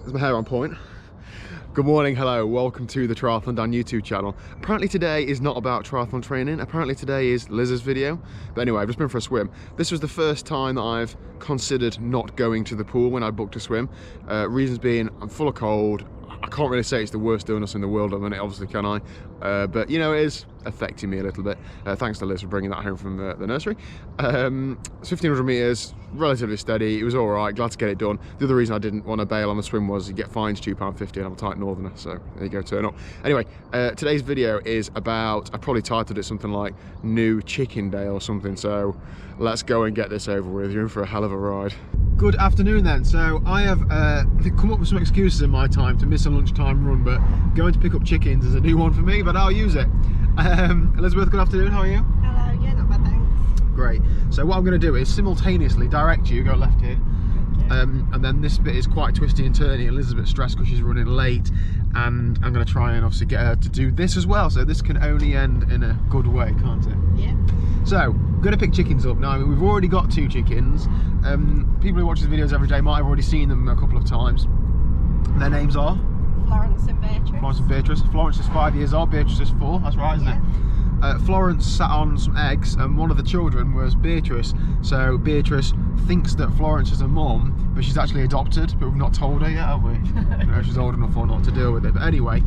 Is my hair on point? Good morning, hello, welcome to the TriathlonDan YouTube channel. Apparently today is not about triathlon training, apparently today is Liz's video. But anyway, I've just been for a swim. This was the first time that I've considered not going to the pool when I booked a swim. Reasons being, I'm full of cold. I can't really say it's the worst illness in the world at the minute, obviously, can I? But you know, it is affecting me a little bit. Thanks to Liz for bringing that home from the nursery. It's 1500 meters, relatively steady. It was all right, glad to get it done. The other reason I didn't want to bail on the swim was you get fined £2.50 and I'm a tight northerner, so there you go, turn up. Anyway, today's video is about, I probably titled it something like New Chicken Day or something, so let's go and get this over with. You're in for a hell of a ride. Good afternoon then. So I have come up with some excuses in my time to miss a lunchtime run, but going to pick up chickens is a new one for me, but I'll use it. Elizabeth, good afternoon, how are you? Hello, yeah, not bad, thanks. Great. So what I'm going to do is simultaneously direct you, go left here, and then this bit is quite twisty and turny. Elizabeth's stressed because she's running late, and I'm going to try and obviously get her to do this as well, so this can only end in a good way, can't it? Yeah. So, I'm going to pick chickens up. Now, we've already got 2 chickens. People who watch these videos every day might have already seen them a couple of times. Their names are? Florence and Beatrice. Florence and Beatrice. Florence is 5 years old, Beatrice is 4, that's right, isn't it? Florence sat on some eggs and one of the children was Beatrice. So Beatrice thinks that Florence is her mum, but she's actually adopted, but we've not told her yet, have we? I don't know if she's old enough or not to deal with it. But anyway,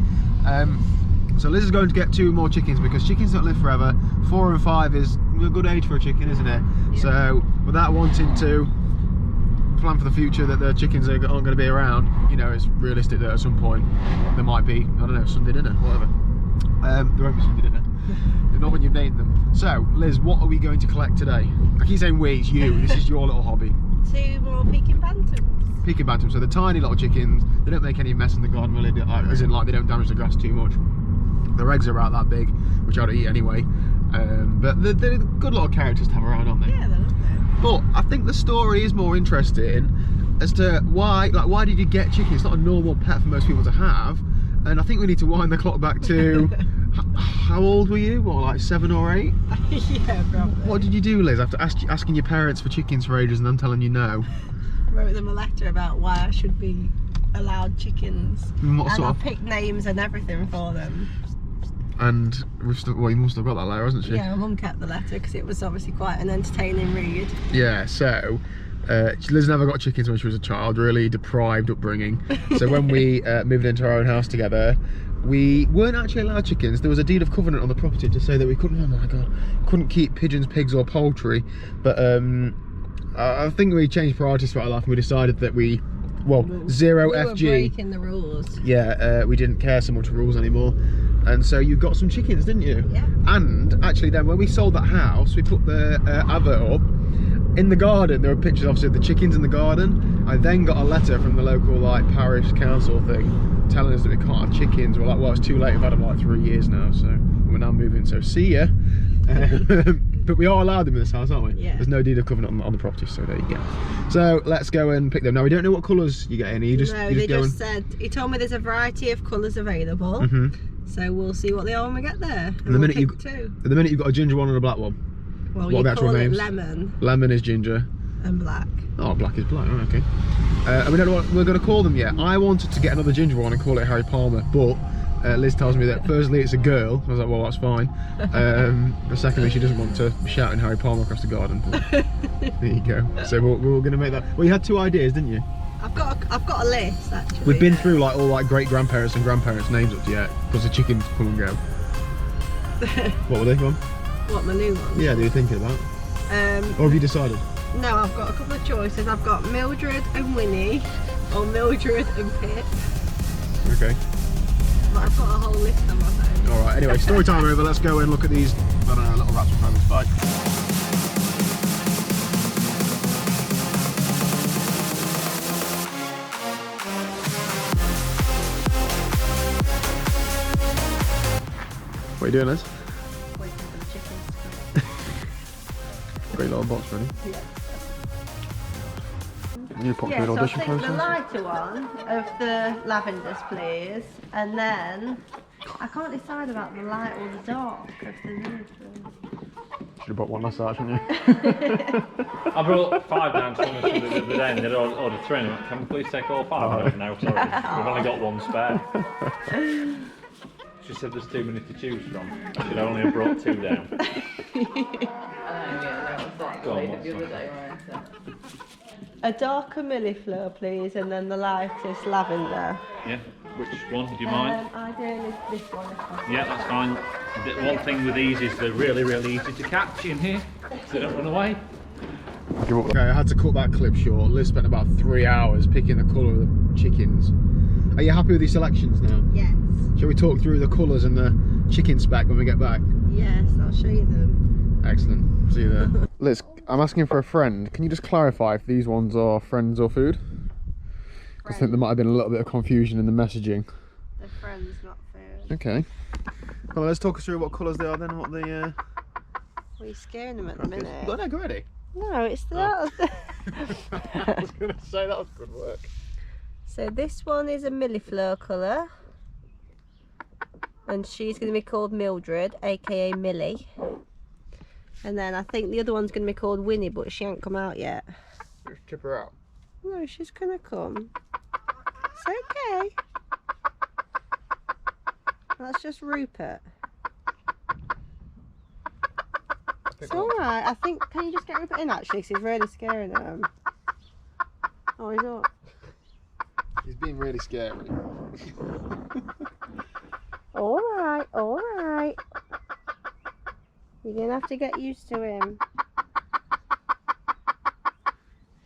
so Liz is going to get 2 more chickens because chickens don't live forever. 4 and 5 is a good age for a chicken, isn't it? Yeah. So without wanting to plan for the future that the chickens aren't going to be around, you know, it's realistic that at some point there might be, I don't know, Sunday dinner, whatever. There won't be Sunday dinner. Not when you've named them. So, Liz, what are we going to collect today? I keep saying we, it's you. This is your little hobby. 2 more Peking Bantams. Peking Bantams, so the tiny little chickens, they don't make any mess in the garden, really, as in like they don't damage the grass too much. Their eggs are about that big, which I'd eat anyway. But they're good little characters to have around, aren't they? Yeah, they're lovely. But I think the story is more interesting as to why did you get chickens? It's not a normal pet for most people to have. And I think we need to wind the clock back to, how old were you? What, like 7 or 8? Yeah, probably. What did you do, Liz, after asking your parents for chickens for ages and them telling you no? Wrote them a letter about why I should be allowed chickens. And I picked names and everything for them. And we've still, well, you must have got that letter, hasn't she? Yeah, my mum kept the letter because it was obviously quite an entertaining read. Yeah, so Liz never got chickens when she was a child, really deprived upbringing. So when we moved into our own house together, we weren't actually allowed chickens. There was a deed of covenant on the property to say that we couldn't, oh my God, couldn't keep pigeons, pigs or poultry. But I think we changed priorities for our life and we decided that we zero we FG. Were breaking the rules. Yeah, we didn't care so much for rules anymore. And so you got some chickens, didn't you? Yeah. And actually then when we sold that house, we put the advert up. In the garden, there were pictures obviously of the chickens in the garden. I then got a letter from the local like parish council thing telling us that we can't have chickens. We're like, well, it's too late, we've had them like 3 years now, so we're now moving, so see ya. But we are allowed them in this house, aren't we? Yeah. There's no deed of covenant on the property, so there you go. So let's go and pick them. Now we don't know what colours you get in. You just, no, you they just just said, he told me there's a variety of colours available. So we'll see what they are when we get there. And the minute we'll pick 2. the minute you've got a ginger one and a black one. Well, what you are the actual call it names? lemon. Lemon is ginger. And black. Oh, black is black, oh, okay. And we don't know what we're going to call them yet. I wanted to get another ginger one and call it Harry Palmer, but Liz tells me that firstly it's a girl. I was like, well, that's fine. But secondly, she doesn't want to be shouting Harry Palmer across the garden. There you go. So we're going to make that. Well, you had 2 ideas, didn't you? I've got a list actually. We've been through like all like great grandparents and grandparents' names up to yet because the chickens come and go. What were they from? What, my new ones? Yeah, they were thinking about. Or have you decided? No, I've got a couple of choices. I've got Mildred and Winnie, or Mildred and Pip. Okay. But I've got a whole list on my phone. Alright, anyway, story time over. Let's go and look at these, I don't know, little rats and rabbits. Bye. What are you doing, Liz? Waiting for the chickens to come. Great little box ready. Yeah. You pop through an So I audition think the process? lighter one of the lavenders, please, and then I can't decide about the light or the dark of the nude. Should have bought one last night, shouldn't you? I brought 5 down to someone the other day and they'd ordered 3 and I went, can we please take all 5? I went, no, sorry, we've only got 1 spare. She said there's too many to choose from. I should only have brought 2 down. Go on, what's that? A darker millefleur, please, and then the lightest lavender. Yeah, which one, do you mind? Ideally this one. If possible. Yeah, that's fine. The one thing with these is they're really, really easy to catch in here, so they don't run away. Okay, I had to cut that clip short. Liz spent about 3 hours picking the colour of the chickens. Are you happy with these selections now? Yes. Shall we talk through the colours and the chicken spec when we get back? Yes, I'll show you them. Excellent. See you there. Liz, I'm asking for a friend. Can you just clarify if these ones are friends or food? I think there might have been a little bit of confusion in the messaging. They're friends, not food. Okay. Well, let's talk us through what colours they are then and what the... Well, you're scaring them at the minute. Got an egg already? No, it's the... I was going to say that was good work. So this one is a millefleur colour. And she's going to be called Mildred, aka Millie. And then I think the other one's going to be called Winnie, but she ain't come out yet. Just chip her out. No, she's going to come. It's okay. That's just Rupert. It's alright. I think, can you just get Rupert in actually? Because he's really scaring them. Oh, he's up. He's being really scary. Alright, alright. You're going to have to get used to him.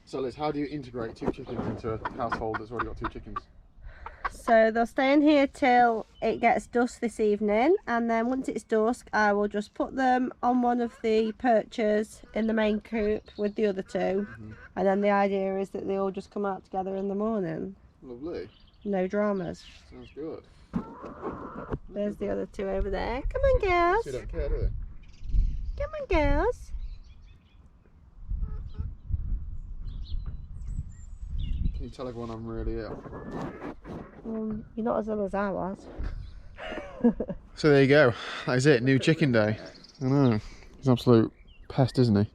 So Liz, how do you integrate 2 chickens into a household that's already got 2 chickens? So they'll stay in here till it gets dusk this evening, and then once it's dusk I will just put them on one of the perches in the main coop with the other 2, and then the idea is that they all just come out together in the morning. Lovely. No dramas. Sounds good. There's the other 2 over there. Come on girls. They don't care, do they? Come on girls. Can you tell everyone I'm really ill? You're not as ill as I was. So there you go. That is it. New chicken day. I know. He's an absolute pest, isn't he?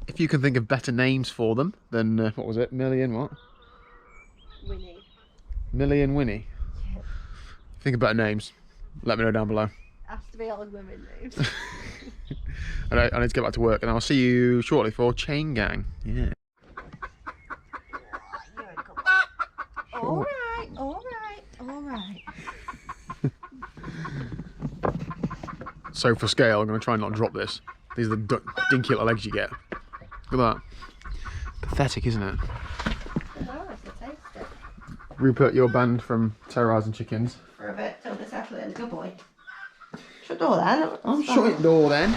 If you can think of better names for them than, what was it? Millie and what? Winnie. Millie and Winnie. Yeah. Think of better names. Let me know down below. Has to be old women names. I need to get back to work, and I'll see you shortly for Chain Gang. Yeah. Alright, alright, alright. So for scale, I'm going to try and not drop this. These are the dinky little eggs you get. Look at that. Pathetic, isn't it? Rupert, you're banned from terrorising chickens. For a bit till they settle in. Good boy. Shut the door then. I'm shutting the door then.